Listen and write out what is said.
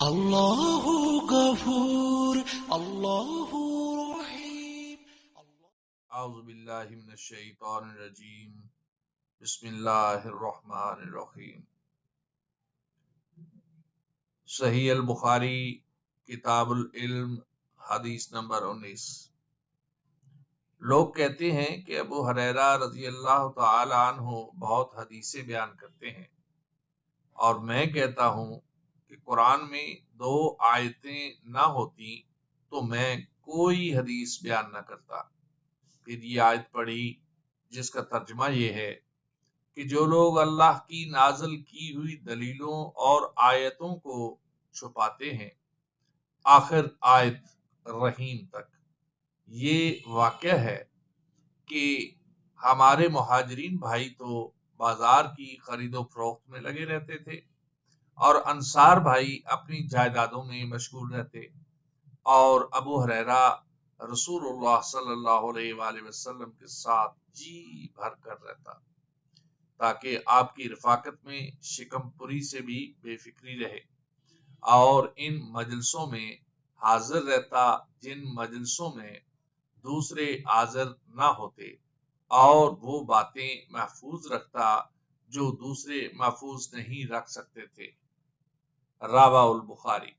اللہ غفور اللہ رحیم. اعوذ باللہ من الشیطان الرجیم. بسم اللہ الرحمن الرحیم. صحیح البخاری کتاب العلم حدیث نمبر 19. لوگ کہتے ہیں کہ ابو ہریرہ رضی اللہ تعالی عنہ بہت حدیثیں بیان کرتے ہیں، اور میں کہتا ہوں کہ قرآن میں 2 آیتیں نہ ہوتی تو میں کوئی حدیث بیان نہ کرتا. پھر یہ آیت پڑھی جس کا ترجمہ یہ ہے کہ جو لوگ اللہ کی نازل کی ہوئی دلیلوں اور آیتوں کو چھپاتے ہیں، آخر آیت رحیم تک. یہ واقعہ ہے کہ ہمارے مہاجرین بھائی تو بازار کی خرید و فروخت میں لگے رہتے تھے، اور انصار بھائی اپنی جائیدادوں میں مشغول رہتے، اور ابو ہریرہ رسول اللہ صلی اللہ علیہ وآلہ وسلم کے ساتھ جی بھر کر رہتا، تاکہ آپ کی رفاقت میں شکم پوری سے بھی بے فکری رہے، اور ان مجلسوں میں حاضر رہتا جن مجلسوں میں دوسرے حاضر نہ ہوتے، اور وہ باتیں محفوظ رکھتا جو دوسرے محفوظ نہیں رکھ سکتے تھے. راوہ البخاری.